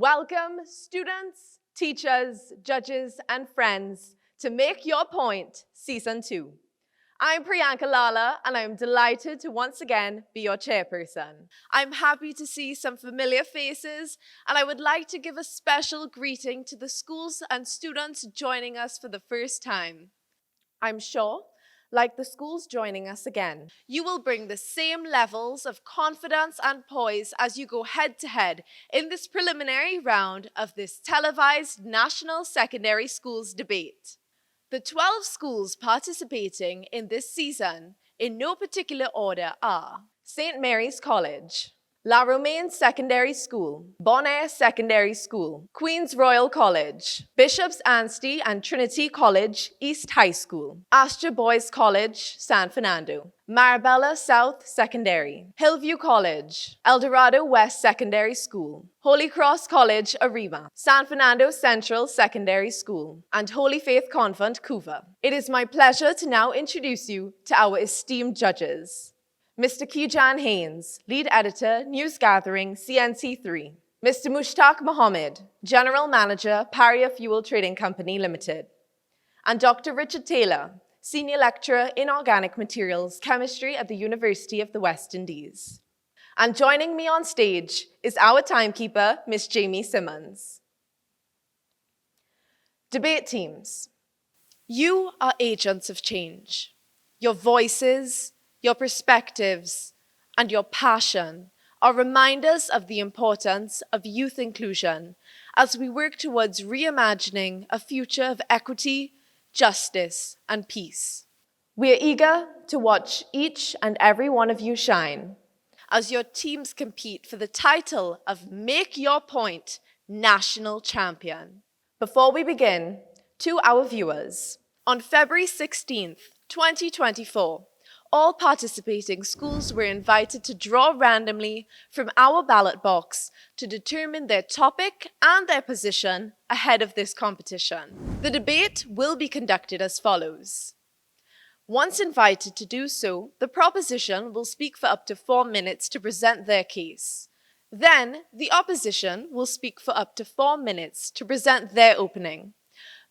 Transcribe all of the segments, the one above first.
Welcome, students, teachers, judges, and friends to Make Your Point Season 2. I'm Priyanka Lala, and I'm delighted to once again be your chairperson. I'm happy to see some familiar faces, and I would like to give a special greeting to the schools and students joining us for the first time. I'm sure, like the schools joining us again, you will bring the same levels of confidence and poise as you go head-to-head in this preliminary round of this televised National Secondary Schools debate. The 12 schools participating in this season, in no particular order, are St. Mary's College, La Romaine Secondary School, Bonaire Secondary School, Queen's Royal College, Bishop's Anstey and Trinity College East High School, Astor Boys College, San Fernando, Marabella South Secondary, Hillview College, El Dorado West Secondary School, Holy Cross College, Arima, San Fernando Central Secondary School, and Holy Faith Convent, Couva. It is my pleasure to now introduce you to our esteemed judges. Mr. Kijan Haynes, Lead Editor, News Gathering, CNC3. Mr. Mushtaq Mohammed, General Manager, Paria Fuel Trading Company Limited. And Dr. Richard Taylor, Senior Lecturer in Organic Materials Chemistry at the University of the West Indies. And joining me on stage is our timekeeper, Miss Jamie Simmons. Debate teams. You are agents of change. Your voices, your perspectives, and your passion are reminders of the importance of youth inclusion as we work towards reimagining a future of equity, justice, and peace. We are eager to watch each and every one of you shine as your teams compete for the title of Make Your Point National Champion. Before we begin, to our viewers, on February 16th, 2024, all participating schools were invited to draw randomly from our ballot box to determine their topic and their position ahead of this competition. The debate will be conducted as follows. Once invited to do so, the proposition will speak for up to 4 minutes to present their case. Then, the opposition will speak for up to 4 minutes to present their opening.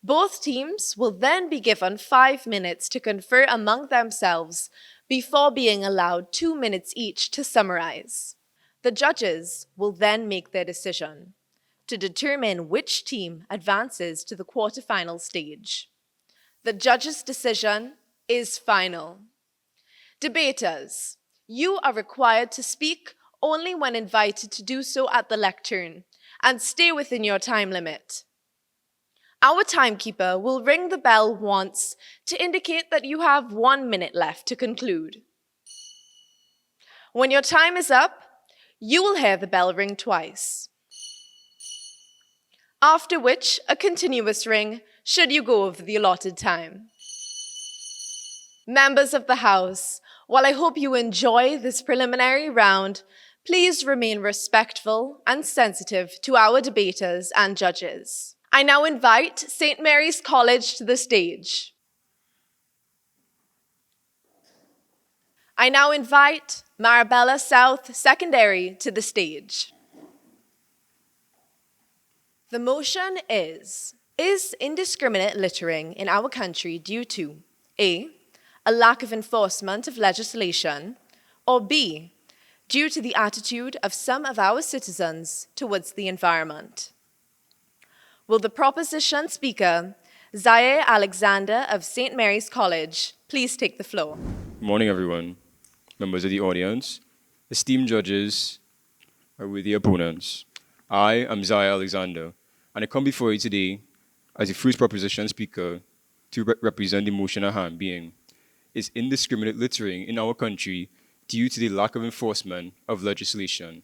Both teams will then be given 5 minutes to confer among themselves before being allowed 2 minutes each to summarize. The judges will then make their decision to determine which team advances to the quarterfinal stage. The judges' decision is final. Debaters, you are required to speak only when invited to do so at the lectern and stay within your time limit. Our timekeeper will ring the bell once to indicate that you have 1 minute left to conclude. When your time is up, you will hear the bell ring twice. After which, a continuous ring should you go over the allotted time. Members of the House, while I hope you enjoy this preliminary round, please remain respectful and sensitive to our debaters and judges. I now invite St. Mary's College to the stage. I now invite Marabella South Secondary to the stage. The motion is indiscriminate littering in our country due to A, a lack of enforcement of legislation, or B, due to the attitude of some of our citizens towards the environment? Will the proposition speaker, Zaire Alexander of St. Mary's College, please take the floor? Good morning, everyone. Members of the audience, esteemed judges, or with the opponents. I am Zaire Alexander, and I come before you today as the first proposition speaker to represent the motion at hand, being is indiscriminate littering in our country due to the lack of enforcement of legislation.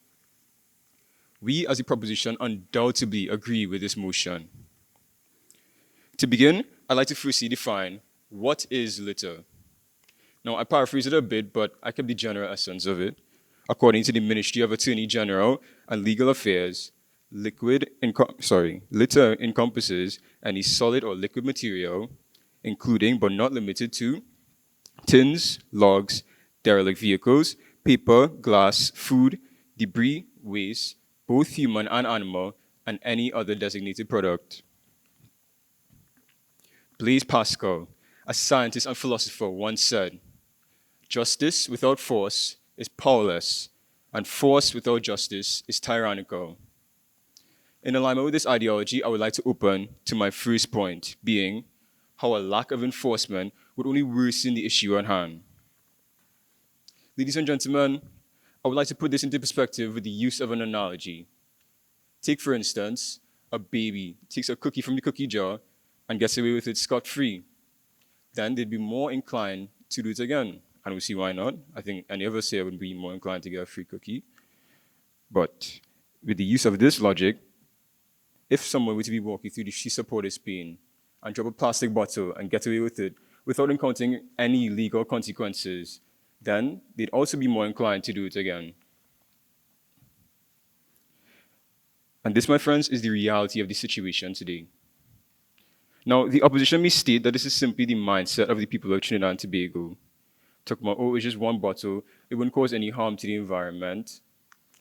We, as a proposition, undoubtedly agree with this motion. To begin, I'd like to firstly define what is litter. Now, I paraphrase it a bit, but I kept the general essence of it. According to the Ministry of Attorney General and Legal Affairs, litter encompasses any solid or liquid material, including but not limited to tins, logs, derelict vehicles, paper, glass, food, debris, waste, both human and animal, and any other designated product. Blaise Pascal, a scientist and philosopher, once said, "Justice without force is powerless, and force without justice is tyrannical." In alignment with this ideology, I would like to open to my first point, being how a lack of enforcement would only worsen the issue at hand. Ladies and gentlemen, I would like to put this into perspective with the use of an analogy. Take, for instance, a baby takes a cookie from the cookie jar and gets away with it scot-free. Then they'd be more inclined to do it again. And we'll see why not. I think any of us here would be more inclined to get a free cookie. But with the use of this logic, if someone were to be walking through the Shisa Spain and drop a plastic bottle and get away with it without encountering any legal consequences, then they'd also be more inclined to do it again. And this, my friends, is the reality of the situation today. Now, the opposition may state that this is simply the mindset of the people of Trinidad and Tobago. Talk about, oh, it's just one bottle, it wouldn't cause any harm to the environment,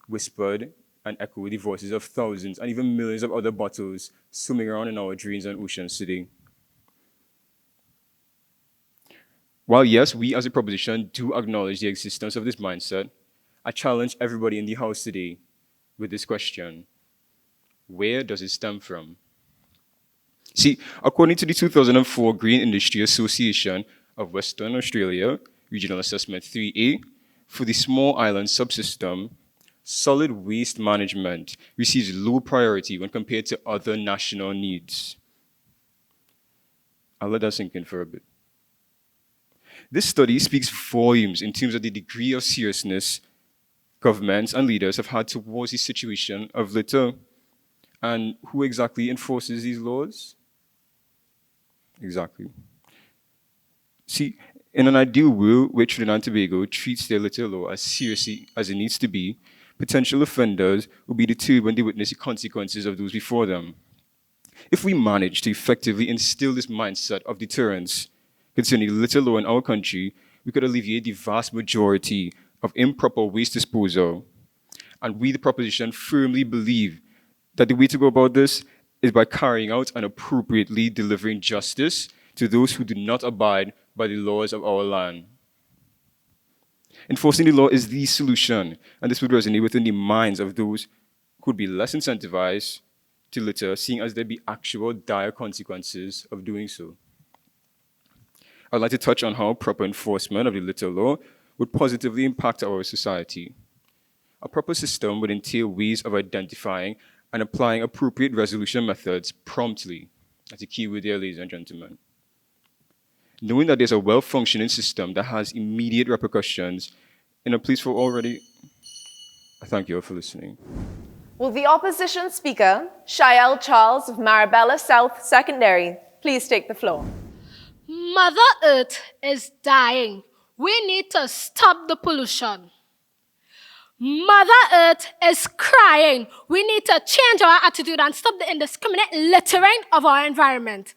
whispered and echoed the voices of thousands and even millions of other bottles swimming around in our drains and oceans today. While yes, we as a proposition do acknowledge the existence of this mindset, I challenge everybody in the house today with this question: where does it stem from? See, according to the 2004 Green Industry Association of Western Australia, Regional Assessment 3A, for the small island subsystem, solid waste management receives low priority when compared to other national needs. I'll let that sink in for a bit. This study speaks volumes in terms of the degree of seriousness governments and leaders have had towards the situation of litter. And who exactly enforces these laws? Exactly. See, in an ideal world where Trinidad and Tobago treats their litter law as seriously as it needs to be, potential offenders will be deterred when they witness the consequences of those before them. If we manage to effectively instill this mindset of deterrence concerning the litter law in our country, we could alleviate the vast majority of improper waste disposal. And we, the proposition, firmly believe that the way to go about this is by carrying out and appropriately delivering justice to those who do not abide by the laws of our land. Enforcing the law is the solution, and this would resonate within the minds of those who would be less incentivized to litter, seeing as there be actual dire consequences of doing so. I'd like to touch on how proper enforcement of the litter law would positively impact our society. A proper system would entail ways of identifying and applying appropriate resolution methods promptly. That's a key word there, ladies and gentlemen. Knowing that there's a well-functioning system that has immediate repercussions in a place for already... I thank you all for listening. Will the opposition speaker, Shael Charles of Marabella South Secondary, please take the floor? Mother Earth is dying. We need to stop the pollution. Mother Earth is crying. We need to change our attitude and stop the indiscriminate littering of our environment.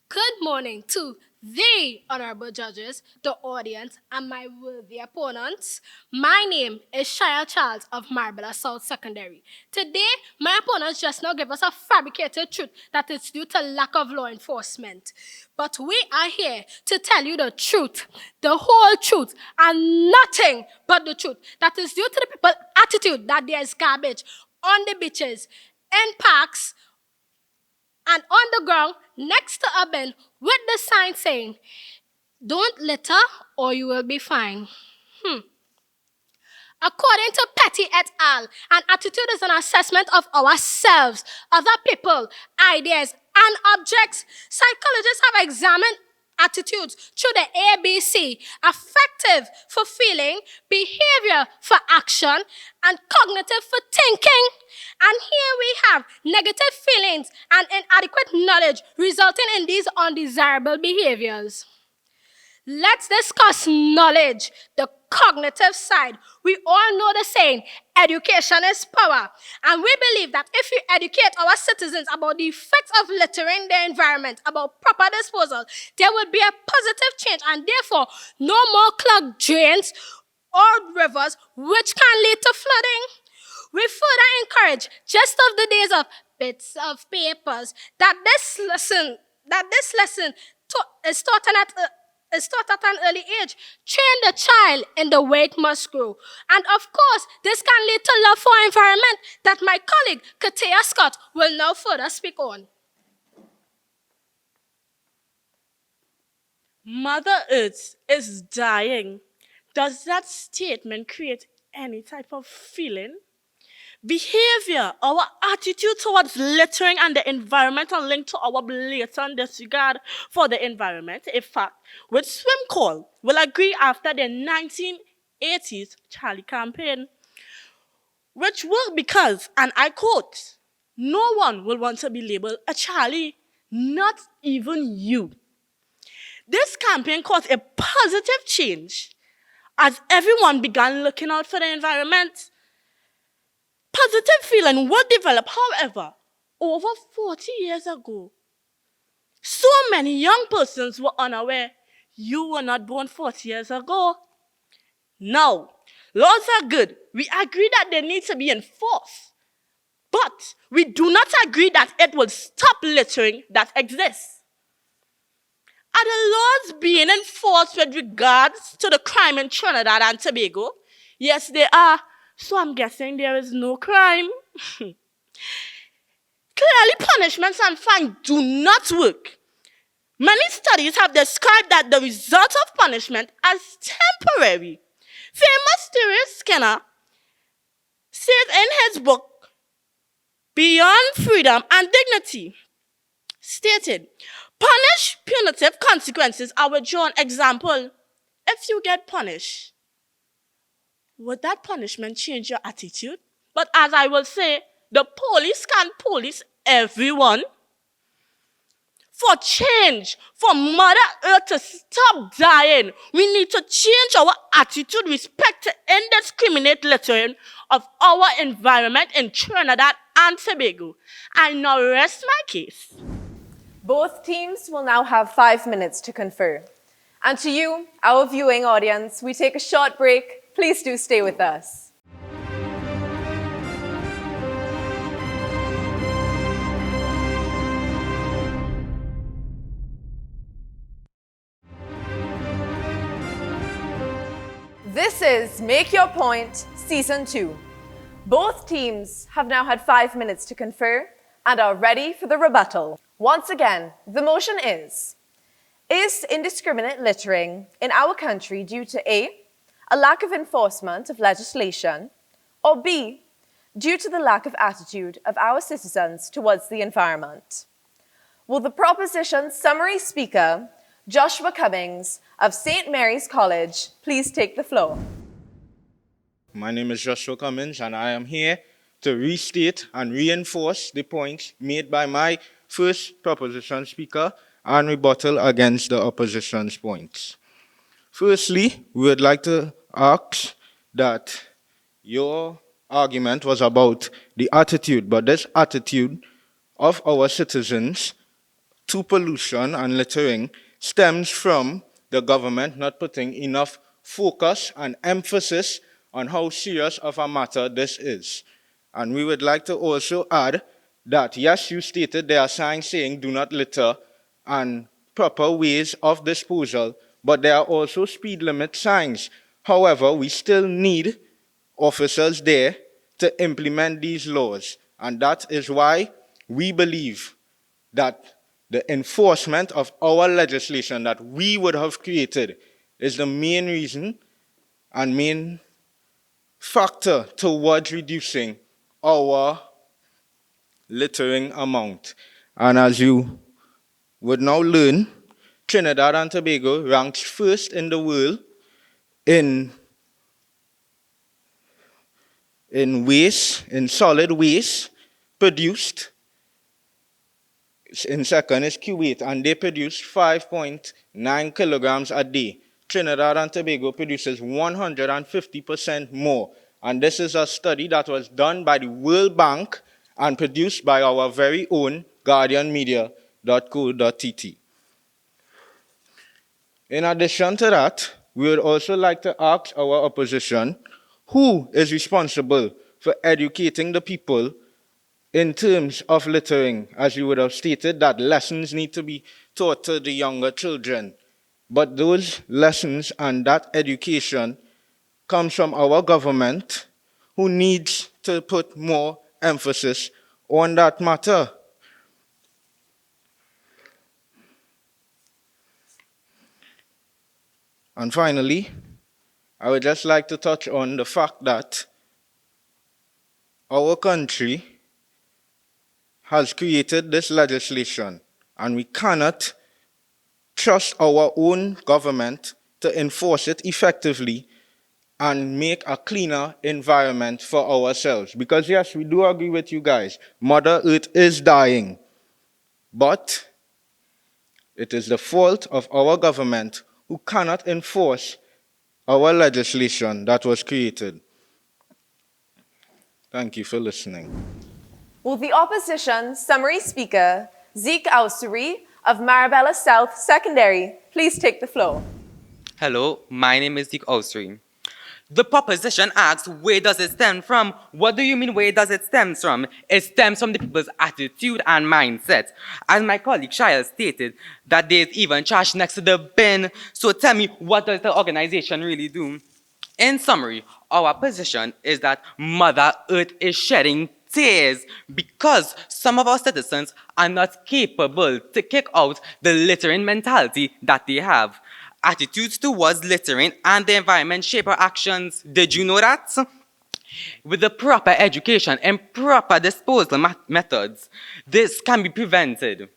Good morning to the honorable judges, the audience, and my worthy opponents. My name is Shael Charles of Marabella South Secondary. Today, my opponents just now give us a fabricated truth that is due to lack of law enforcement. But we are here to tell you the truth, the whole truth, and nothing but the truth. That is due to the people's attitude that there is garbage on the beaches, in parks, and on the ground next to a bin with the sign saying, "Don't litter or you will be fined." According to Petty et al., an attitude is an assessment of ourselves, other people, ideas, and objects. Psychologists have examined attitudes through the ABC: affective for feeling, behavior for action, and cognitive for thinking. And here we have negative feelings and inadequate knowledge resulting in these undesirable behaviors. Let's discuss knowledge, the cognitive side. We all know the saying, education is power. And we believe that if we educate our citizens about the effects of littering the environment, about proper disposal, there will be a positive change, and therefore no more clogged drains or rivers which can lead to flooding. We further encourage just of the days of bits of papers that this lesson is taught at an early age. Train the child in the way it must grow. And of course, this can lead to love for environment that my colleague, Katia Scott, will now further speak on. Mother Earth is dying. Does that statement create any type of feeling? Behavior, our attitude towards littering and the environment are linked to our blatant disregard for the environment. In fact, with Swim Call will agree after the 1980s Charlie campaign, which worked because, and I quote, "No one will want to be labeled a Charlie, not even you." This campaign caused a positive change as everyone began looking out for the environment. Positive feeling will develop, however, over 40 years ago. So many young persons were unaware you were not born 40 years ago. Now, laws are good. We agree that they need to be enforced. But we do not agree that it will stop littering that exists. Are the laws being enforced with regards to the crime in Trinidad and Tobago? Yes, they are. So I'm guessing there is no crime. Clearly, punishments and fines do not work. Many studies have described that the result of punishment as temporary. Famous Terry Skinner says in his book, Beyond Freedom and Dignity, stated, punish punitive consequences are withdrawn. Example, if you get punished, would that punishment change your attitude? But as I will say, the police can't police everyone. For change, for Mother Earth to stop dying, we need to change our attitude with respect to indiscriminate littering of our environment in Trinidad and Tobago. I now rest my case. Both teams will now have 5 minutes to confer. And to you, our viewing audience, we take a short break. Please do stay with us. This is Make Your Point, Season 2. Both teams have now had 5 minutes to confer and are ready for the rebuttal. Once again, the motion is indiscriminate littering in our country due to A, a lack of enforcement of legislation, or B, due to the lack of attitude of our citizens towards the environment? Will the proposition summary speaker, Joshua Cummings of St. Mary's College, please take the floor? My name is Joshua Cummings, and I am here to restate and reinforce the points made by my first proposition speaker and rebuttal against the opposition's points. Firstly, we would like to ask that your argument was about the attitude, but this attitude of our citizens to pollution and littering stems from the government not putting enough focus and emphasis on how serious of a matter this is. And we would like to also add that, yes, you stated there are signs saying do not litter and proper ways of disposal, but there are also speed limit signs. However, we still need officers there to implement these laws. And that is why we believe that the enforcement of our legislation that we would have created is the main reason and main factor towards reducing our littering amount. And as you would now learn, Trinidad and Tobago ranks first in the world in waste, in solid waste produced. In second is Kuwait, and they produce 5.9 kilograms a day. Trinidad and Tobago produces 150% more. And this is a study that was done by the World Bank and produced by our very own guardianmedia.co.tt. In addition to that, we would also like to ask our opposition, who is responsible for educating the people in terms of littering, as you would have stated, that lessons need to be taught to the younger children. But those lessons and that education comes from our government, who needs to put more emphasis on that matter. And finally, I would just like to touch on the fact that our country has created this legislation, and we cannot trust our own government to enforce it effectively and make a cleaner environment for ourselves. Because yes, we do agree with you guys, Mother Earth is dying, but it is the fault of our government who cannot enforce our legislation that was created. Thank you for listening. Will the opposition summary speaker, Zeke Ausuri of Marabella South Secondary, please take the floor? Hello, my name is Zeke Ausuri. The proposition asks, where does it stem from? What do you mean, where does it stem from? It stems from the people's attitude and mindset. As my colleague Shia stated, that there's even trash next to the bin. So tell me, what does the organization really do? In summary, our position is that Mother Earth is shedding tears because some of our citizens are not capable to kick out the littering mentality that they have. Attitudes towards littering and the environment shape our actions. Did you know that? With the proper education and proper disposal methods, this can be prevented.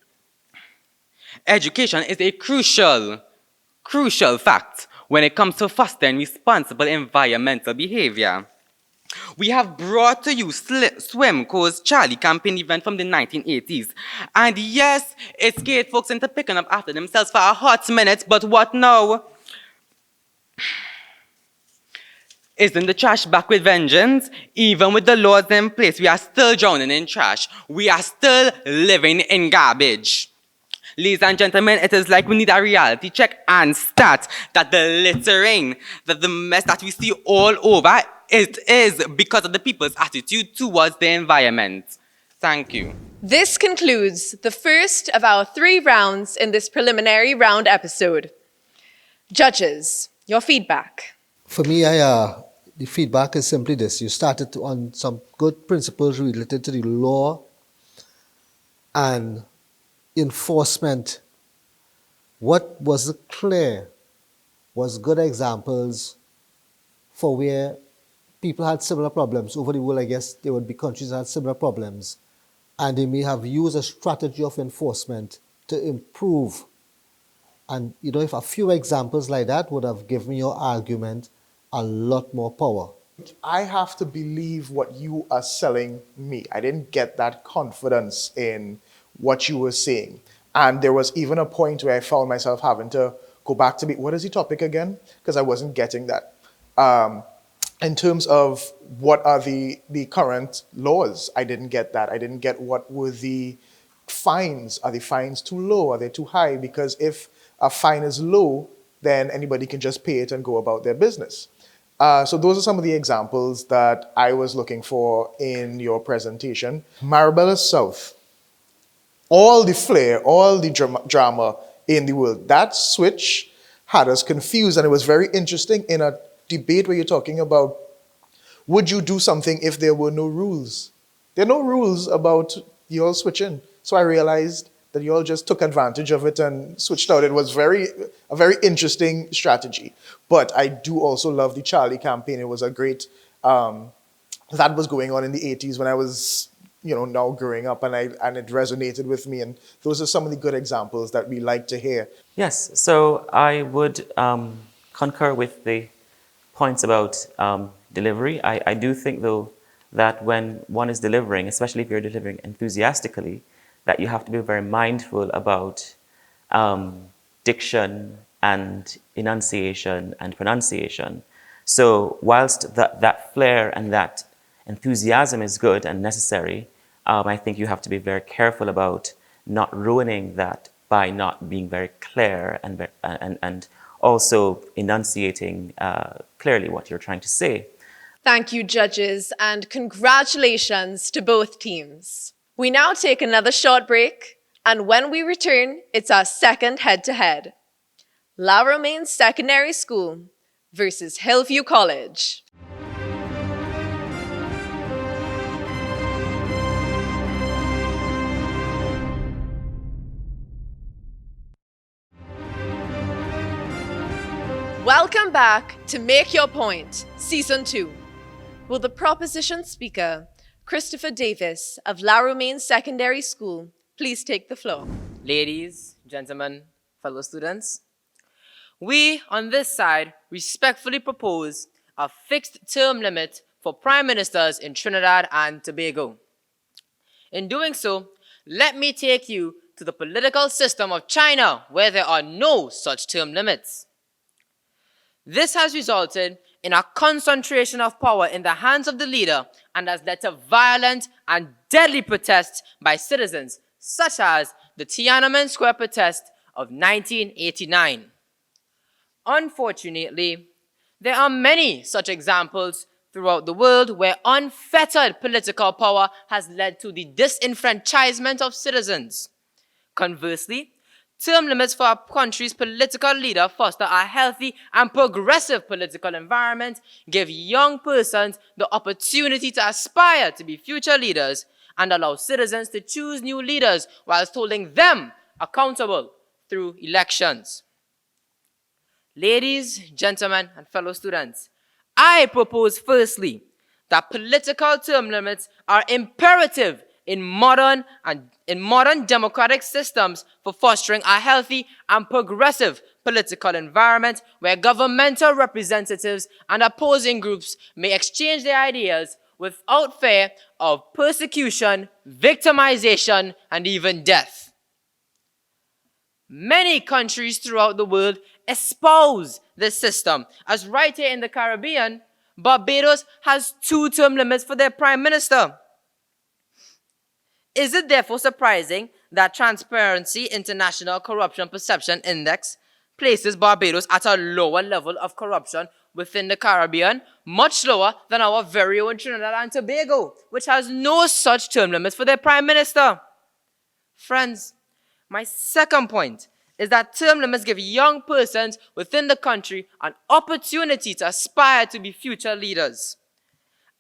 Education is a crucial fact when it comes to fostering responsible environmental behavior. We have brought to you Swimco's Charlie campaign event from the 1980s. And yes, it scared folks into picking up after themselves for a hot minute, but what now? Isn't the trash back with vengeance? Even with the laws in place, we are still drowning in trash. We are still living in garbage. Ladies and gentlemen, it is like we need a reality check and stat that the littering, that the mess that we see all over, it is because of the people's attitude towards the environment. Thank you. This concludes the first of our 3 rounds in this preliminary round episode. Judges, your feedback. For me, the feedback is simply this. You started on some good principles related to the law and enforcement. What was clear was good examples for where people had similar problems. Over the world, I guess there would be countries that had similar problems, and they may have used a strategy of enforcement to improve. And if a few examples like that would have given your argument a lot more power. I have to believe what you are selling me. I didn't get that confidence in what you were saying. And there was even a point where I found myself having to go back to what is the topic again? Because I wasn't getting that. In terms of what are the current laws, I didn't get that. I didn't get what were the fines. Are the fines too low? Are they too high? Because if a fine is low, then anybody can just pay it and go about their business. So those are some of the examples that I was looking for in your presentation. Marabella South, all the flair, all the drama in the world, that switch had us confused, and it was very interesting in a debate where you're talking about, would you do something if there were no rules? There are no rules about you all switching. So I realized that you all just took advantage of it and switched out. It was a very interesting strategy. But I do also love the Charlie campaign. It was a great, that was going on in the 80s when I was, now growing up, and it resonated with me. And those are some of the good examples that we like to hear. Yes, so I would concur with the points about delivery. I do think, though, that when one is delivering, especially if you're delivering enthusiastically, that you have to be very mindful about diction and enunciation and pronunciation. So whilst that flair and that enthusiasm is good and necessary, I think you have to be very careful about not ruining that by not being very clear and also enunciating clearly what you're trying to say. Thank you, judges, and congratulations to both teams. We now take another short break, and when we return, it's our second head-to-head. La Romaine Secondary School versus Hillview College. Welcome back to Make Your Point, Season 2. Will the proposition speaker, Christopher Davis of La Romaine Secondary School, please take the floor? Ladies, gentlemen, fellow students, we on this side respectfully propose a fixed term limit for prime ministers in Trinidad and Tobago. In doing so, let me take you to the political system of China, where there are no such term limits. This has resulted in a concentration of power in the hands of the leader and has led to violent and deadly protests by citizens, such as the Tiananmen Square protest of 1989. Unfortunately, there are many such examples throughout the world where unfettered political power has led to the disenfranchisement of citizens. Conversely, term limits for a country's political leader foster a healthy and progressive political environment, give young persons the opportunity to aspire to be future leaders, and allow citizens to choose new leaders whilst holding them accountable through elections. Ladies, gentlemen, and fellow students, I propose firstly that political term limits are imperative in modern democratic systems for fostering a healthy and progressive political environment where governmental representatives and opposing groups may exchange their ideas without fear of persecution, victimization, and even death. Many countries throughout the world espouse this system, as right here in the Caribbean, Barbados has 2 term limits for their prime minister. Is it therefore surprising that Transparency International Corruption Perception Index places Barbados at a lower level of corruption within the Caribbean, much lower than our very own Trinidad and Tobago, which has no such term limits for their prime minister? Friends, my second point is that term limits give young persons within the country an opportunity to aspire to be future leaders.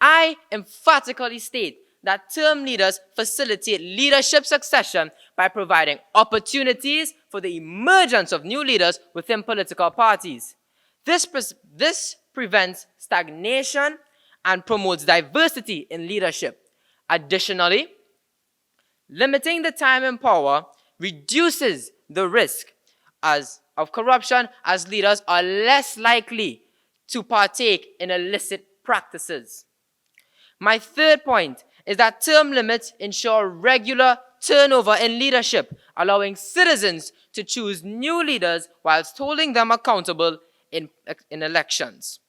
I emphatically state that term leaders facilitate leadership succession by providing opportunities for the emergence of new leaders within political parties. This prevents stagnation and promotes diversity in leadership. Additionally, limiting the time in power reduces the risk of corruption, as leaders are less likely to partake in illicit practices. My third point is that term limits ensure regular turnover in leadership, allowing citizens to choose new leaders whilst holding them accountable in elections.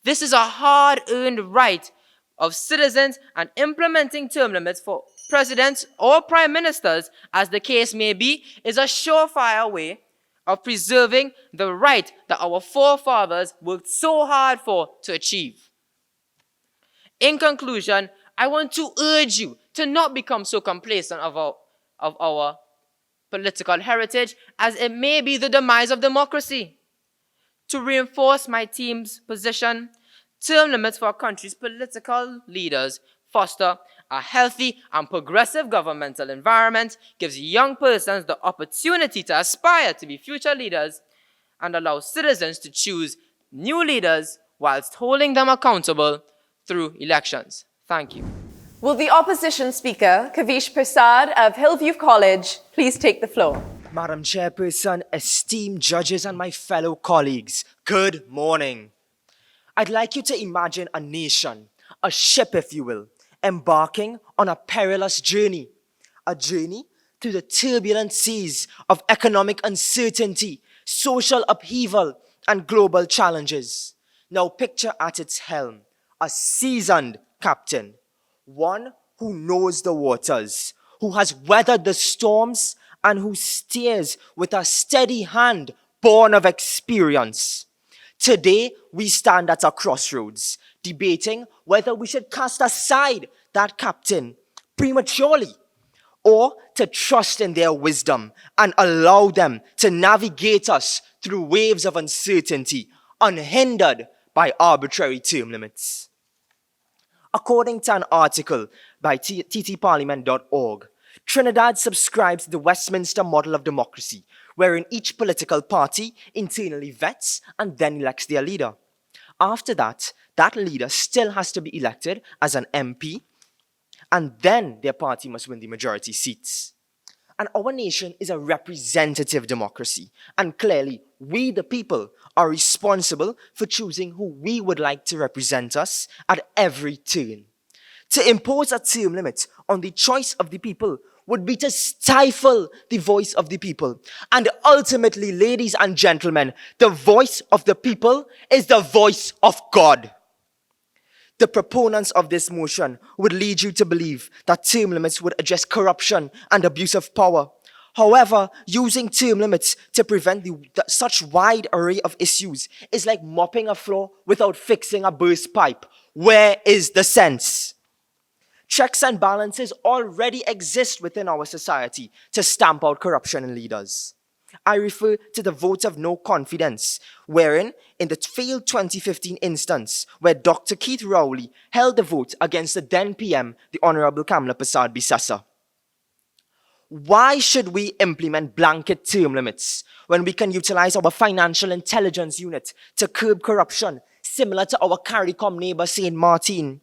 This is a hard-earned right of citizens, and implementing term limits for presidents or prime ministers, as the case may be, is a surefire way of preserving the right that our forefathers worked so hard for to achieve. In conclusion, I want to urge you to not become so complacent of our political heritage, as it may be the demise of democracy. To reinforce my team's position, term limits for our country's political leaders foster a healthy and progressive governmental environment, gives young persons the opportunity to aspire to be future leaders, and allows citizens to choose new leaders whilst holding them accountable through elections. Thank you. Will the opposition speaker, Kavish Prasad of Hillview College, please take the floor? Madam Chairperson, esteemed judges, and my fellow colleagues, good morning. I'd like you to imagine a nation, a ship if you will, embarking on a perilous journey, a journey through the turbulent seas of economic uncertainty, social upheaval, and global challenges. Now picture at its helm a seasoned captain, one who knows the waters, who has weathered the storms, and who steers with a steady hand born of experience. Today, we stand at a crossroads, debating whether we should cast aside that captain prematurely or to trust in their wisdom and allow them to navigate us through waves of uncertainty, unhindered by arbitrary term limits. According to an article by ttparliament.org, Trinidad subscribes to the Westminster model of democracy, wherein each political party internally vets and then elects their leader. After that, that leader still has to be elected as an MP, and then their party must win the majority seats. And our nation is a representative democracy, and clearly, we the people are responsible for choosing who we would like to represent us at every turn. To impose a term limit on the choice of the people would be to stifle the voice of the people. And ultimately, ladies and gentlemen, the voice of the people is the voice of God. The proponents of this motion would lead you to believe that term limits would address corruption and abuse of power. However, using term limits to prevent such wide array of issues is like mopping a floor without fixing a burst pipe. Where is the sense? Checks and balances already exist within our society to stamp out corruption in leaders. I refer to the vote of no confidence, wherein, in the failed 2015 instance, where Dr. Keith Rowley held the vote against the then PM, the Honorable Kamla Persad Bissessa. Why should we implement blanket term limits when we can utilize our financial intelligence unit to curb corruption, similar to our CARICOM neighbor St. Martin?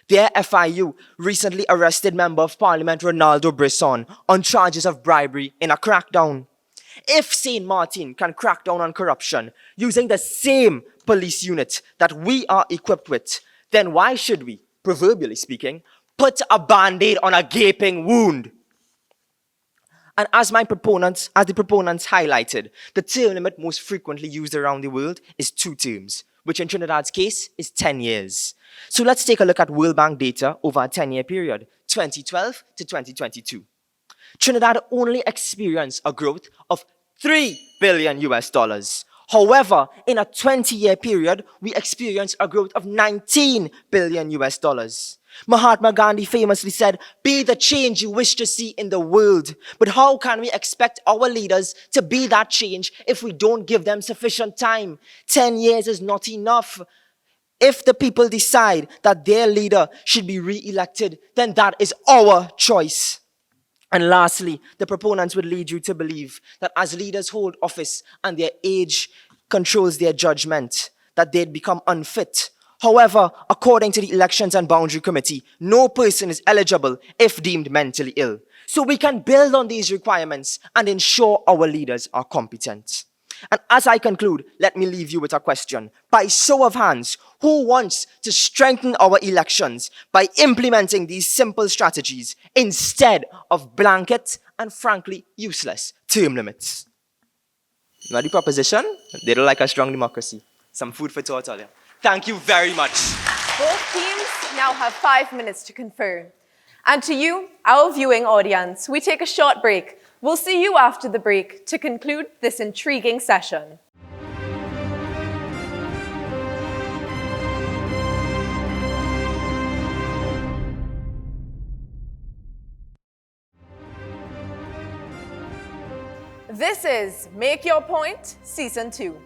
Their FIU recently arrested Member of Parliament Ronaldo Brisson on charges of bribery in a crackdown. If St. Martin can crack down on corruption using the same police unit that we are equipped with, then why should we, proverbially speaking, put a band-aid on a gaping wound? And as the proponents highlighted, the term limit most frequently used around the world is 2 terms, which in Trinidad's case is 10 years. So let's take a look at World Bank data over a 10-year period, 2012 to 2022. Trinidad only experienced a growth of $3 billion. However, in a 20-year period, we experienced a growth of $19 billion. Mahatma Gandhi famously said, "Be the change you wish to see in the world." But how can we expect our leaders to be that change if we don't give them sufficient time? 10 years is not enough. If the people decide that their leader should be re-elected, then that is our choice. And lastly, the proponents would lead you to believe that as leaders hold office and their age controls their judgment, that they'd become unfit. However, according to the Elections and Boundary Committee, no person is eligible if deemed mentally ill. So we can build on these requirements and ensure our leaders are competent. And as I conclude, let me leave you with a question. By show of hands, who wants to strengthen our elections by implementing these simple strategies instead of blanket and frankly useless term limits? Not the proposition. They don't like a strong democracy. Some food for thought earlier. Thank you very much. Both teams now have 5 minutes to confer. And to you, our viewing audience, we take a short break. We'll see you after the break to conclude this intriguing session. This is Make Your Point, Season 2.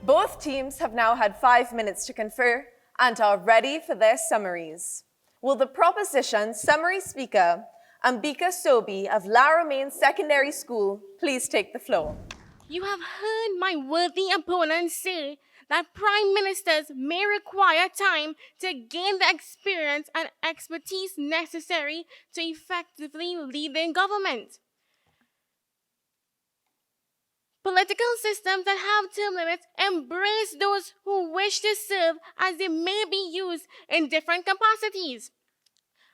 Both teams have now had 5 minutes to confer and are ready for their summaries. Will the proposition summary speaker, Ambika Sobi of Laramine Secondary School, please take the floor? You have heard my worthy opponent say that prime ministers may require time to gain the experience and expertise necessary to effectively lead their government. Political systems that have term limits embrace those who wish to serve, as they may be used in different capacities,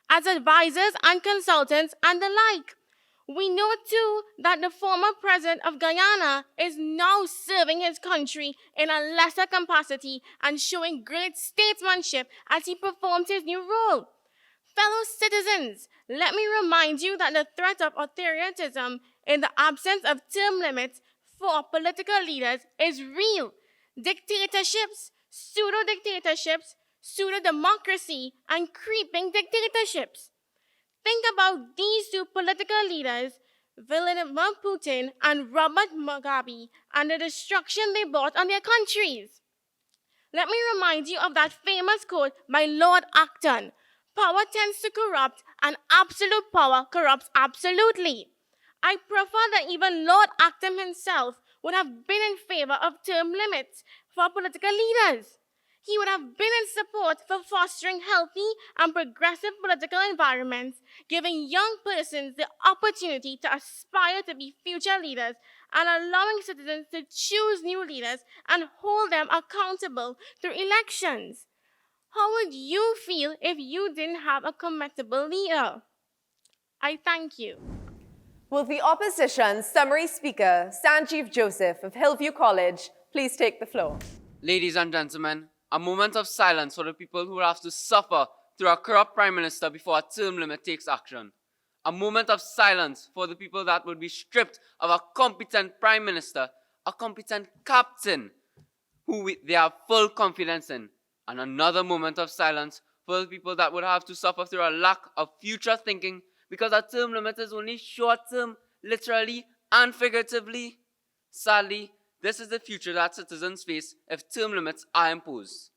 as advisors and consultants and the like. We know too that the former president of Guyana is now serving his country in a lesser capacity and showing great statesmanship as he performs his new role. Fellow citizens, let me remind you that the threat of authoritarianism in the absence of term limits for political leaders is real. Dictatorships, pseudo-dictatorships, pseudo-democracy, and creeping dictatorships. Think about these two political leaders, Vladimir Putin and Robert Mugabe, and the destruction they brought on their countries. Let me remind you of that famous quote by Lord Acton: "Power tends to corrupt, and absolute power corrupts absolutely." I prefer that even Lord Acton himself would have been in favor of term limits for political leaders. He would have been in support for fostering healthy and progressive political environments, giving young persons the opportunity to aspire to be future leaders, and allowing citizens to choose new leaders and hold them accountable through elections. How would you feel if you didn't have a committable leader? I thank you. Will the opposition summary speaker, Sanjeev Joseph of Hillview College, please take the floor? Ladies and gentlemen, a moment of silence for the people who will have to suffer through a corrupt prime minister before a term limit takes action. A moment of silence for the people that would be stripped of a competent prime minister, a competent captain who they have full confidence in. And another moment of silence for the people that would have to suffer through a lack of future thinking because a term limit is only short term, literally and figuratively. Sadly, this is the future that citizens face if term limits are imposed.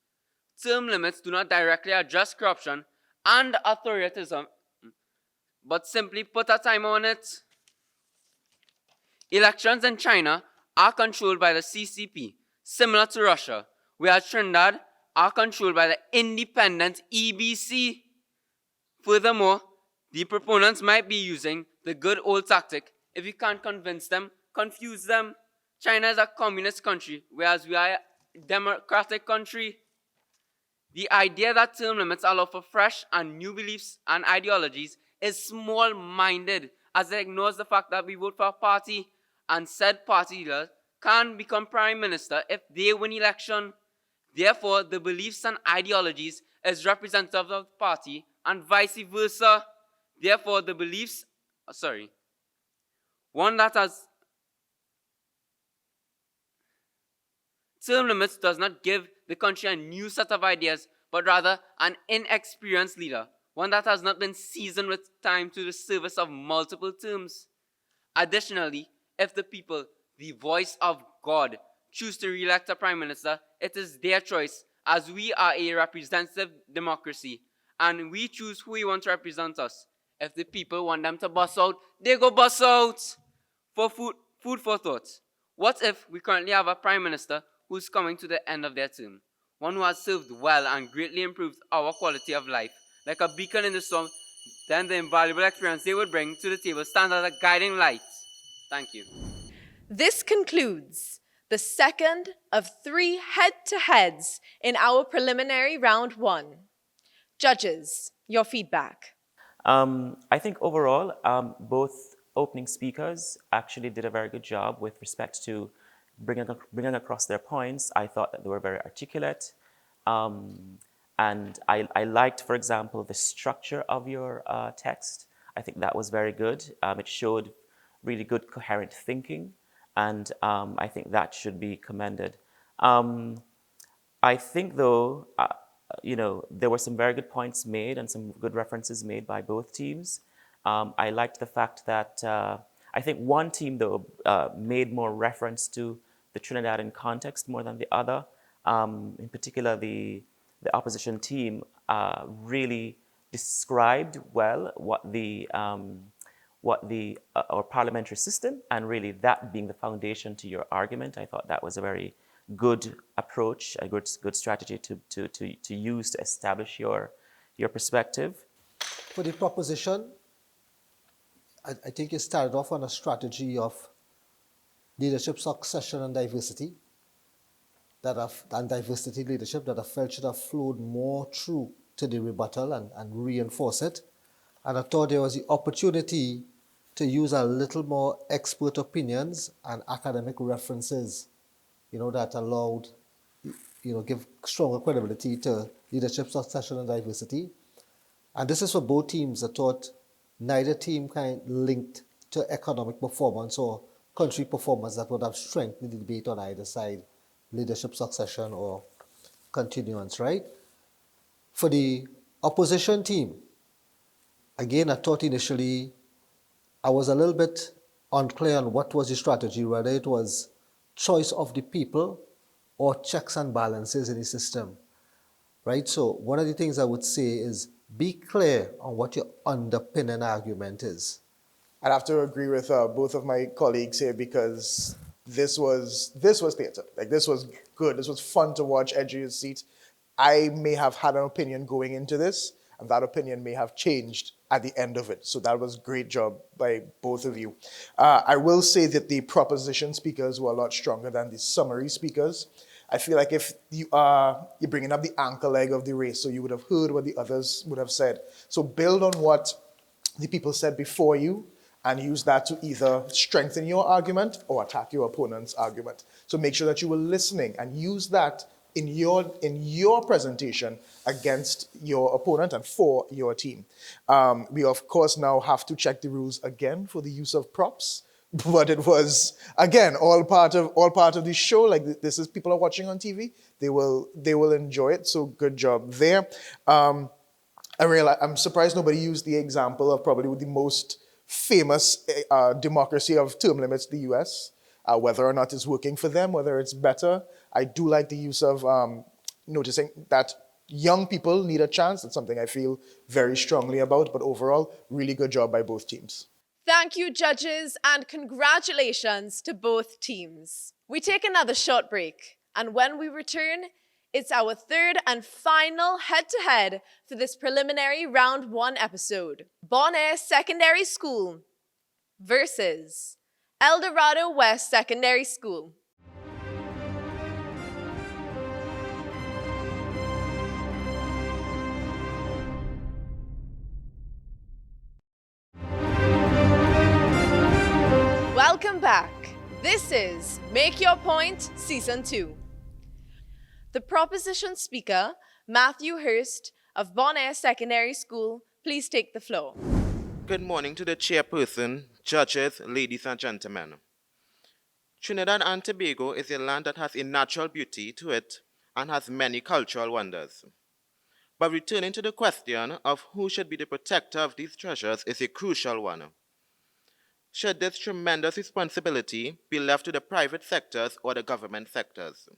Term limits do not directly address corruption and authoritarianism, but simply put a timer on it. Elections in China are controlled by the CCP, similar to Russia, whereas Trinidad are controlled by the independent EBC. Furthermore, the proponents might be using the good old tactic: if you can't convince them, confuse them. China is a communist country, whereas we are a democratic country. The idea that term limits allow for fresh and new beliefs and ideologies is small-minded, as it ignores the fact that we vote for a party, and said party leader can become prime minister if they win election. Therefore, the beliefs and ideologies is representative of the party, and vice versa. Therefore, the beliefs, one that has term limits does not give the country a new set of ideas, but rather an inexperienced leader, one that has not been seasoned with time to the service of multiple terms. Additionally, if the people, the voice of God, choose to re-elect a prime minister, it is their choice, as we are a representative democracy, and we choose who we want to represent us. If the people want them to bust out, they go bust out. For food for thought. What if we currently have a prime minister who's coming to the end of their term? One who has served well and greatly improved our quality of life. Like a beacon in the storm, then the invaluable experience they would bring to the table stands as a guiding light. Thank you. This concludes the second of 3 head-to-heads in our preliminary round 1. Judges, your feedback. I think overall, both opening speakers actually did a very good job with respect to bringing across their points. I thought that they were very articulate. And I liked, for example, the structure of your text. I think that was very good. It showed really good coherent thinking. And I think that should be commended. I think, though, there were some very good points made and some good references made by both teams. I liked the fact that I think one team, though, made more reference to the Trinidadian context more than the other. In particular, the opposition team really described well our parliamentary system, and really that being the foundation to your argument. I thought that was a very good approach, a good strategy to use to establish your perspective. For the proposition, I think it started off on a strategy of leadership succession and diversity, and diversity leadership that I felt should have flowed more through to the rebuttal and reinforce it. And I thought there was the opportunity to use a little more expert opinions and academic references, that allowed, give stronger credibility to leadership succession and diversity. And this is for both teams. I thought neither team kind of linked to economic performance or country performance that would have strengthened the debate on either side leadership succession or continuance, right? For the opposition team, again, I thought initially I was a little bit unclear on what was the strategy, whether it was choice of the people or checks and balances in the system, right? So one of the things I would say is be clear on what your underpinning argument is. I'd have to agree with both of my colleagues here because this was theater. Like this was good. This was fun to watch, edge of your seat. I may have had an opinion going into this, and that opinion may have changed at the end of it. So that was great job by both of you. I will say that the proposition speakers were a lot stronger than the summary speakers. I feel like if you're bringing up the anchor leg of the race, so you would have heard what the others would have said. So build on what the people said before you and use that to either strengthen your argument or attack your opponent's argument. So make sure that you were listening and use that in your presentation against your opponent and for your team. We of course now have to check the rules again for the use of props, but it was again all part of the show. Like this is people are watching on TV, they will enjoy it. So good job there. I'm surprised nobody used the example of probably the most famous democracy of term limits, the US. Whether or not it's working for them, whether it's better. I do like the use of noticing that young people need a chance. That's something I feel very strongly about, but overall, really good job by both teams. Thank you, judges, and congratulations to both teams. We take another short break, and when we return, it's our third and final head-to-head for this preliminary round 1 episode. Bon Air Secondary School versus El Dorado West Secondary School. Welcome back. This is Make Your Point Season 2. The proposition speaker, Matthew Hurst of Bon Air Secondary School, please take the floor. Good morning to the chairperson, judges, ladies and gentlemen. Trinidad and Tobago is a land that has a natural beauty to it and has many cultural wonders. But returning to the question of who should be the protector of these treasures is a crucial one. Should this tremendous responsibility be left to the private sectors or the government sectors?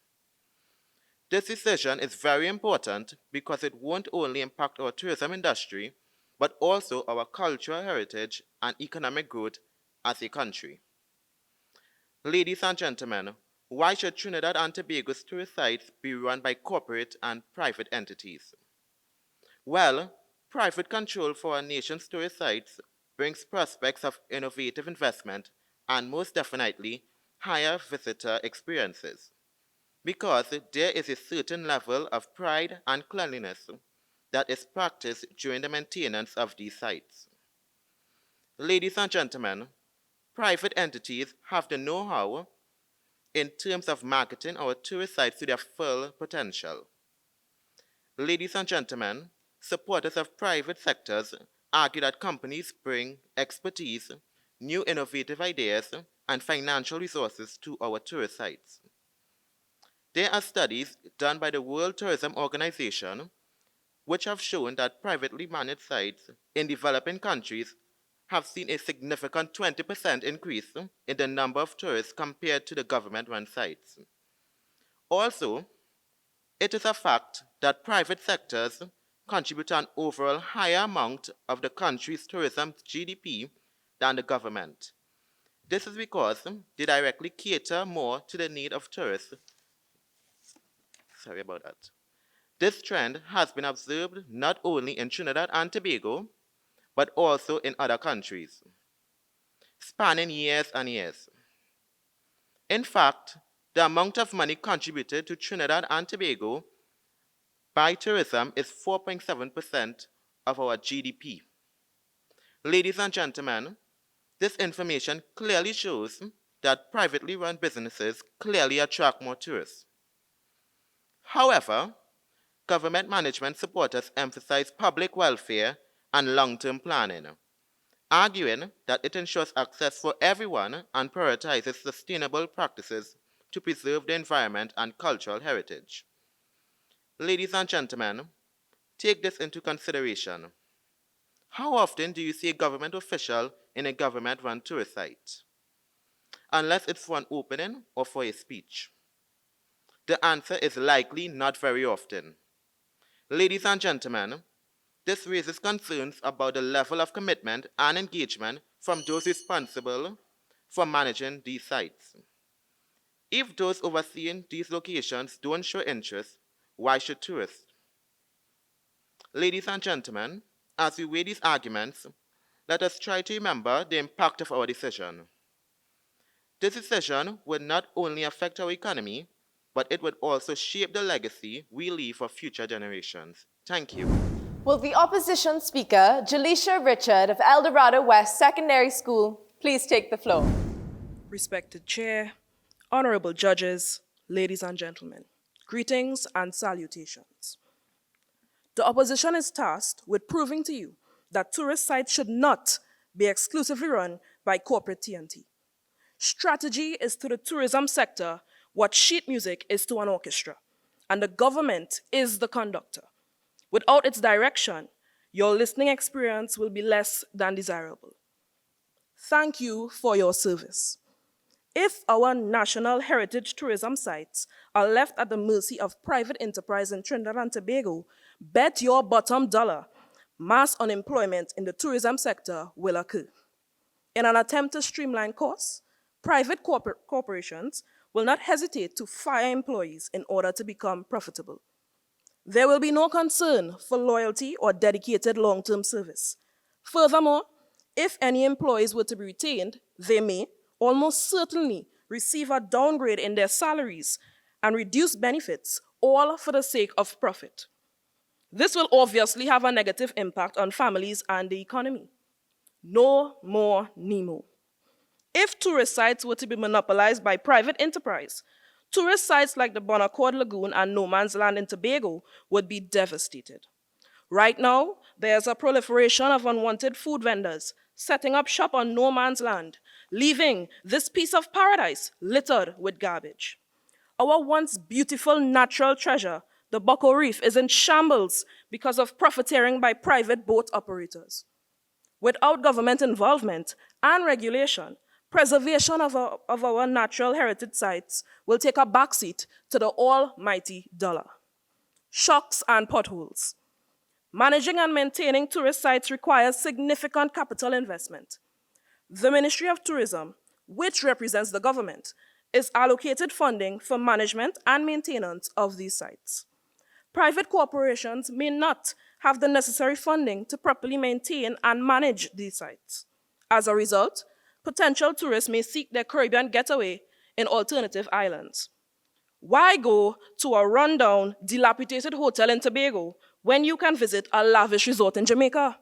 This decision is very important because it won't only impact our tourism industry, but also our cultural heritage and economic growth as a country. Ladies and gentlemen, why should Trinidad and Tobago's tourist sites be run by corporate and private entities? Well, private control for our nation's tourist sites brings prospects of innovative investment and most definitely higher visitor experiences, because there is a certain level of pride and cleanliness that is practiced during the maintenance of these sites. Ladies and gentlemen, private entities have the know-how in terms of marketing our tourist sites to their full potential. Ladies and gentlemen, supporters of private sectors argue that companies bring expertise, new innovative ideas, and financial resources to our tourist sites. There are studies done by the World Tourism Organization which have shown that privately managed sites in developing countries have seen a significant 20% increase in the number of tourists compared to the government-run sites. Also, it is a fact that private sectors contribute an overall higher amount of the country's tourism GDP than the government. This is because they directly cater more to the need of tourists. Sorry about that. This trend has been observed not only in Trinidad and Tobago, but also in other countries, spanning years and years. In fact, the amount of money contributed to Trinidad and Tobago by tourism is 4.7% of our GDP. Ladies and gentlemen, this information clearly shows that privately run businesses clearly attract more tourists. However, government management supporters emphasize public welfare and long-term planning, arguing that it ensures access for everyone and prioritizes sustainable practices to preserve the environment and cultural heritage. Ladies and gentlemen, take this into consideration. How often do you see a government official in a government-run tourist site? Unless it's for an opening or for a speech. The answer is likely not very often. Ladies and gentlemen, this raises concerns about the level of commitment and engagement from those responsible for managing these sites. If those overseeing these locations don't show interest, why should tourists? Ladies and gentlemen, as we weigh these arguments, let us try to remember the impact of our decision. This decision would not only affect our economy, but it would also shape the legacy we leave for future generations. Thank you. Will the opposition speaker, Jaleisha Richard of El Dorado West Secondary School, please take the floor? Respected Chair, honorable judges, ladies and gentlemen, greetings and salutations. The opposition is tasked with proving to you that tourist sites should not be exclusively run by corporate TNT. Strategy is to the tourism sector what sheet music is to an orchestra, and the government is the conductor. Without its direction, your listening experience will be less than desirable. Thank you for your service. If our national heritage tourism sites are left at the mercy of private enterprise in Trinidad and Tobago, bet your bottom dollar, mass unemployment in the tourism sector will occur. In an attempt to streamline costs, private corporations will not hesitate to fire employees in order to become profitable. There will be no concern for loyalty or dedicated long-term service. Furthermore, if any employees were to be retained, they may almost certainly receive a downgrade in their salaries and reduced benefits, all for the sake of profit. This will obviously have a negative impact on families and the economy. No more Nemo. If tourist sites were to be monopolized by private enterprise, tourist sites like the Bonaccord Lagoon and No Man's Land in Tobago would be devastated. Right now, there's a proliferation of unwanted food vendors setting up shop on No Man's Land, leaving this piece of paradise littered with garbage. Our once beautiful natural treasure, the Bucko Reef, is in shambles because of profiteering by private boat operators. Without government involvement and regulation, preservation of our natural heritage sites will take a backseat to the almighty dollar. Shocks and potholes. Managing and maintaining tourist sites requires significant capital investment. The Ministry of Tourism, which represents the government, is allocated funding for management and maintenance of these sites. Private corporations may not have the necessary funding to properly maintain and manage these sites. As a result, potential tourists may seek their Caribbean getaway in alternative islands. Why go to a rundown, dilapidated hotel in Tobago when you can visit a lavish resort in Jamaica?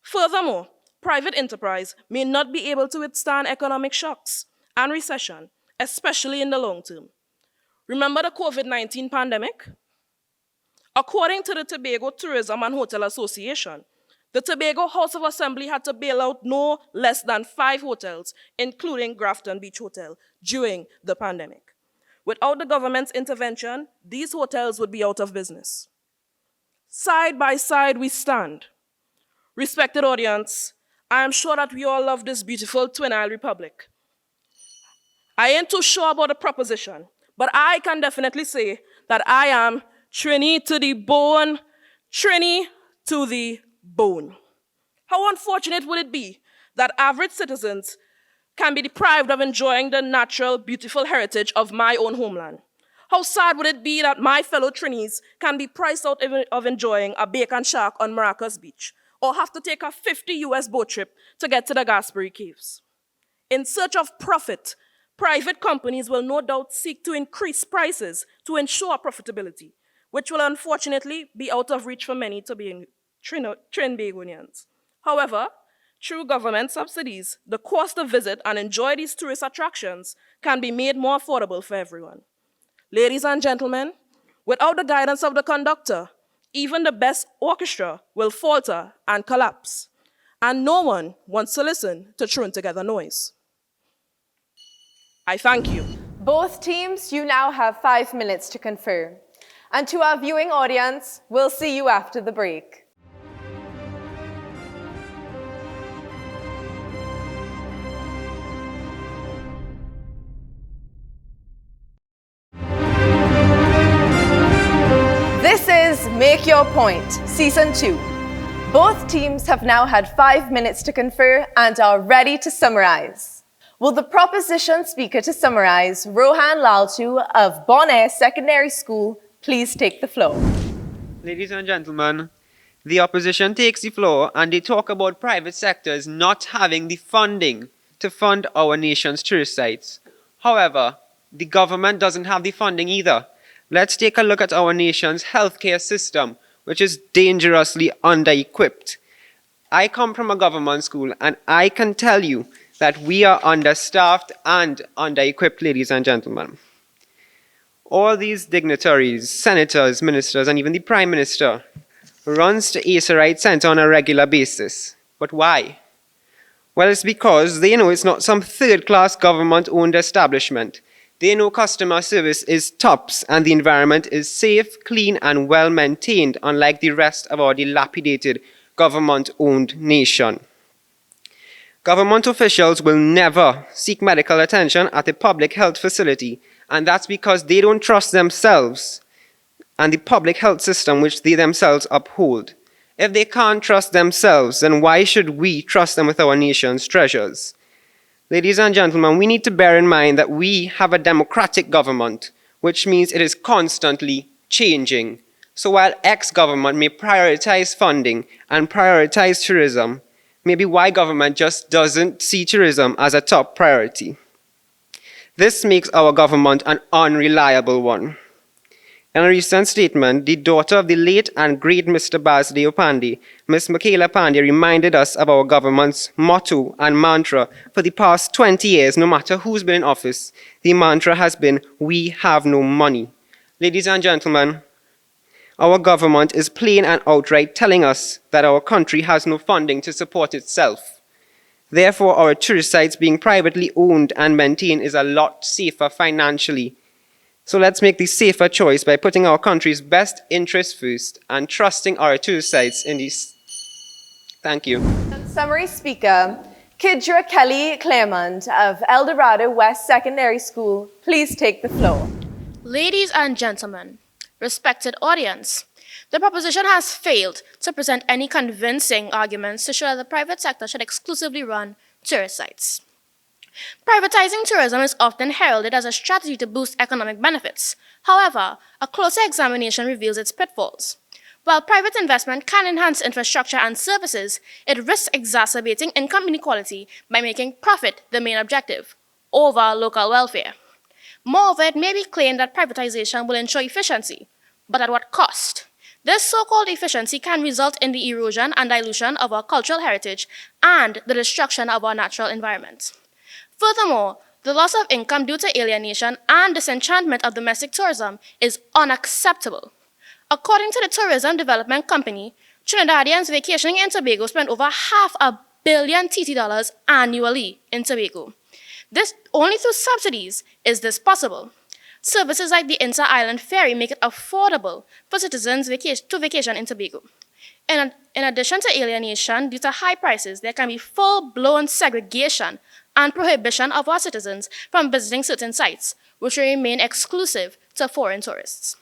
Furthermore, private enterprise may not be able to withstand economic shocks and recession, especially in the long term. Remember the COVID-19 pandemic? According to the Tobago Tourism and Hotel Association, the Tobago House of Assembly had to bail out no less than 5 hotels, including Grafton Beach Hotel, during the pandemic. Without the government's intervention, these hotels would be out of business. Side by side we stand. Respected audience, I am sure that we all love this beautiful Twin Isle Republic. I ain't too sure about the proposition, but I can definitely say that I am Trini to the bone, Trini to the bone. How unfortunate would it be that average citizens can be deprived of enjoying the natural, beautiful heritage of my own homeland? How sad would it be that my fellow Trinis can be priced out of enjoying a bacon shack on Maracas Beach, or have to take a 50 US boat trip to get to the Gaspery Caves? In search of profit, private companies will no doubt seek to increase prices to ensure profitability, which will unfortunately be out of reach for many Trinbagonians. However, through government subsidies, the cost to visit and enjoy these tourist attractions can be made more affordable for everyone. Ladies and gentlemen, without the guidance of the conductor, even the best orchestra will falter and collapse, and no one wants to listen to thrown together noise. I thank you. Both teams, you now have 5 minutes to confer. And to our viewing audience, we'll see you after the break. This is Make Your Point, Season 2. Both teams have now had 5 minutes to confer and are ready to summarize. Will the proposition speaker to summarize, Rohan Laltu of Bon Air Secondary School, please take the floor. Ladies and gentlemen, the opposition takes the floor and they talk about private sectors not having the funding to fund our nation's tourist sites. However, the government doesn't have the funding either. Let's take a look at our nation's healthcare system, which is dangerously under-equipped. I come from a government school and I can tell you that we are understaffed and under-equipped, ladies and gentlemen. All these dignitaries, senators, ministers, and even the Prime Minister runs to Asa Wright Center on a regular basis. But why? Well, it's because they know it's not some third-class government-owned establishment. They know customer service is tops and the environment is safe, clean, and well-maintained, unlike the rest of our dilapidated government-owned nation. Government officials will never seek medical attention at a public health facility, and that's because they don't trust themselves and the public health system which they themselves uphold. If they can't trust themselves, then why should we trust them with our nation's treasures? Ladies and gentlemen, we need to bear in mind that we have a democratic government, which means it is constantly changing. So while X government may prioritize funding and prioritize tourism, maybe Y government just doesn't see tourism as a top priority. This makes our government an unreliable one. In a recent statement, the daughter of the late and great Mr. Basdeo Pandey, Ms. Michaela Pandey, reminded us of our government's motto and mantra for the past 20 years. No matter who's been in office, the mantra has been, "We have no money." Ladies and gentlemen, our government is plain and outright telling us that our country has no funding to support itself. Therefore, our tourist sites being privately owned and maintained is a lot safer financially. So let's make the safer choice by putting our country's best interests first and trusting our tourist sites in these. Thank you. Summary speaker, Kidra Kelly Claremont of El Dorado West Secondary School, please take the floor. Ladies and gentlemen, respected audience, the proposition has failed to present any convincing arguments to show that the private sector should exclusively run tourist sites. Privatizing tourism is often heralded as a strategy to boost economic benefits. However, a closer examination reveals its pitfalls. While private investment can enhance infrastructure and services, it risks exacerbating income inequality by making profit the main objective over local welfare. Moreover, it may be claimed that privatization will ensure efficiency, but at what cost? This so-called efficiency can result in the erosion and dilution of our cultural heritage and the destruction of our natural environment. Furthermore, the loss of income due to alienation and disenchantment of domestic tourism is unacceptable. According to the Tourism Development Company, Trinidadians vacationing in Tobago spend over $500 million TT annually in Tobago. This only through subsidies is this possible. Services like the Inter-Island Ferry make it affordable for citizens to vacation in Tobago. In addition to alienation due to high prices, there can be full-blown segregation and prohibition of our citizens from visiting certain sites, which will remain exclusive to foreign tourists.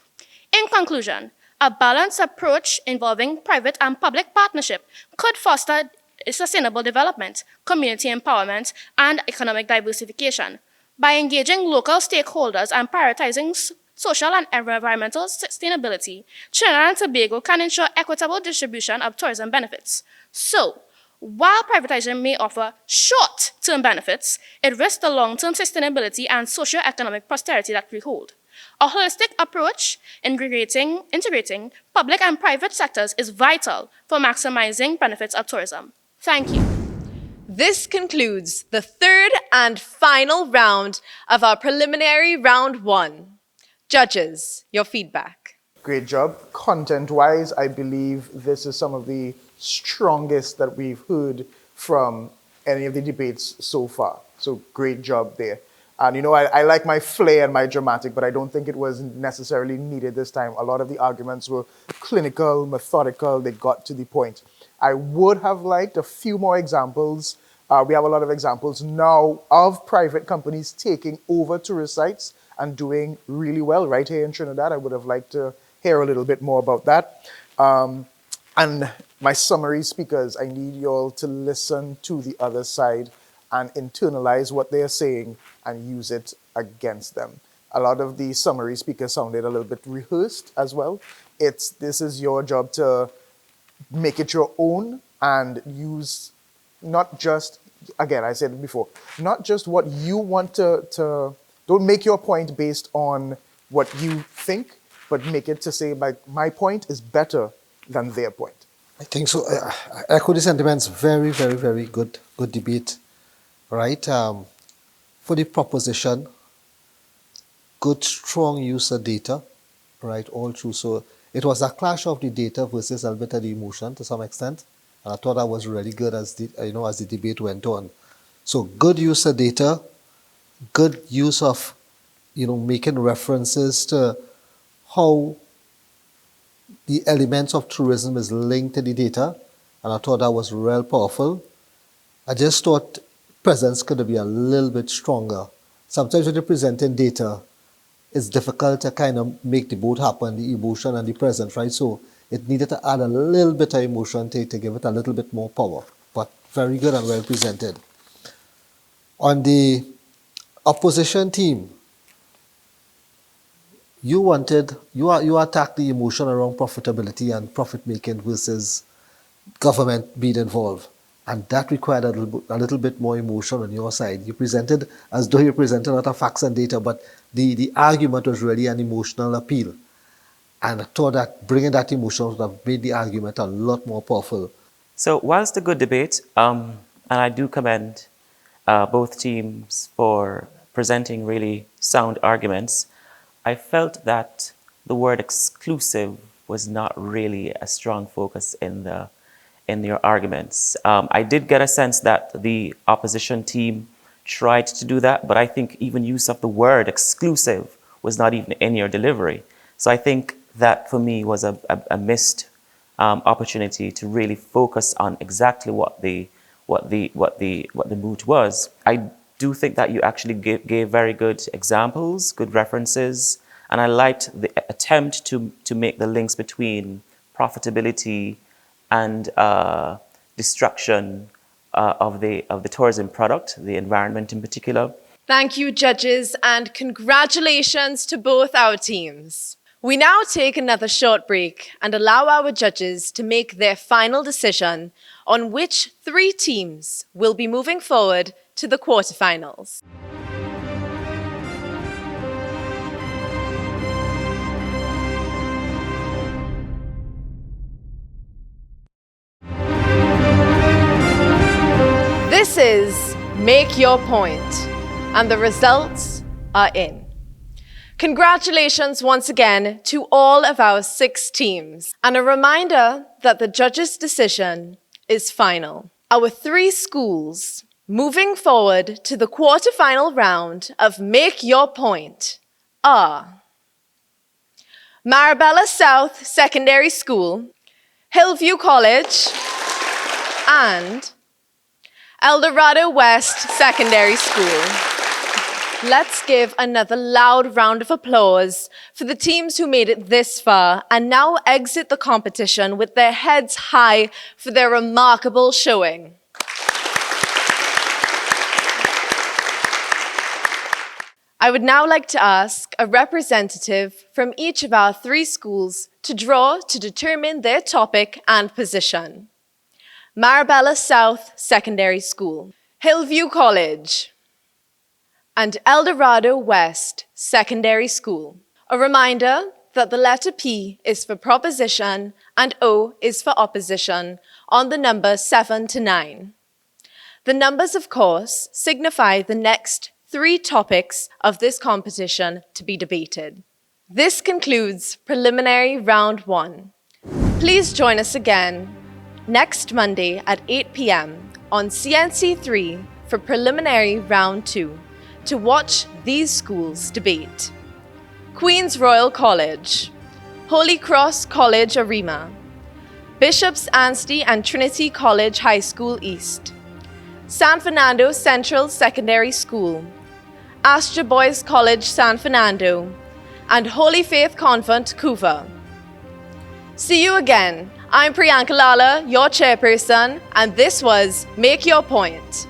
In conclusion, a balanced approach involving private and public partnership could foster sustainable development, community empowerment, and economic diversification. By engaging local stakeholders and prioritizing social and environmental sustainability, Trinidad and Tobago can ensure equitable distribution of tourism benefits. So, while privatization may offer short-term benefits, it risks the long-term sustainability and socio-economic prosperity that we hold. A holistic approach integrating public and private sectors is vital for maximizing benefits of tourism. Thank you. This concludes the third and final round of our preliminary round 1. Judges, your feedback. Great job. Content-wise, I believe this is some of the strongest that we've heard from any of the debates so far. So great job there. And you know, I like my flair and my dramatic, but I don't think it was necessarily needed this time. A lot of the arguments were clinical, methodical, they got to the point. I would have liked a few more examples. We have a lot of examples now of private companies taking over tourist sites and doing really well right here in Trinidad. I would have liked to hear a little bit more about that. And my summary speakers, I need you all to listen to the other side and internalize what they are saying and use it against them. A lot of the summary speakers sounded a little bit rehearsed as well. This is your job to make it your own and use not just, again, I said it before, not just what you want to don't make your point based on what you think, but make it to say, like, my point is better than their point. I think so. I echo the sentiments. Very, very, very good debate. Right? For the proposition, good, strong use of data, right, all through. So it was a clash of the data versus a bit of the emotion to some extent. And I thought that was really good as the debate went on. So good use of data, good use of, making references to how the elements of tourism is linked to the data. And I thought that was real powerful. I just thought presence could be a little bit stronger. Sometimes when you're presenting data, it's difficult to kind of make the both happen, the emotion and the presence, right? So it needed to add a little bit of emotion to give it a little bit more power. But very good and well presented. On the opposition team, you attacked the emotion around profitability and profit making versus government being involved. And that required a little bit more emotion on your side. You presented as though you presented a lot of facts and data, but the argument was really an emotional appeal. And I thought that bringing that emotion would have made the argument a lot more powerful. So whilst a good debate, and I do commend both teams for presenting really sound arguments, I felt that the word exclusive was not really a strong focus in your arguments. I did get a sense that the opposition team tried to do that, but I think even use of the word exclusive was not even in your delivery. So I think that for me was a missed opportunity to really focus on exactly what the moot was. I do think that you actually gave very good examples, good references, and I liked the attempt to make the links between profitability and destruction of the tourism product, the environment in particular. Thank you, judges, and congratulations to both our teams. We now take another short break and allow our judges to make their final decision on which 3 teams will be moving forward to the quarterfinals. This is Make Your Point, and the results are in. Congratulations once again to all of our 6 teams, and a reminder that the judges' decision is final. Our 3 schools moving forward to the quarterfinal round of Make Your Point are Marabella South Secondary School, Hillview College, and El Dorado West Secondary School. Let's give another loud round of applause for the teams who made it this far and now exit the competition with their heads high for their remarkable showing. I would now like to ask a representative from each of our 3 schools to draw to determine their topic and position. Marabella South Secondary School, Hillview College, and El Dorado West Secondary School. A reminder that the letter P is for proposition and O is for opposition on the number 7 to 9. The numbers, of course, signify the next 3 topics of this competition to be debated. This concludes preliminary round 1. Please join us again next Monday at 8 p.m. on CNC3 for preliminary round 2. to watch these schools debate: Queen's Royal College, Holy Cross College Arima, Bishop's Anstey and Trinity College High School East, San Fernando Central Secondary School, Astra Boys College San Fernando, and Holy Faith Convent Couva. See you again. I'm Priyanka Lala, your chairperson, and this was Make Your Point.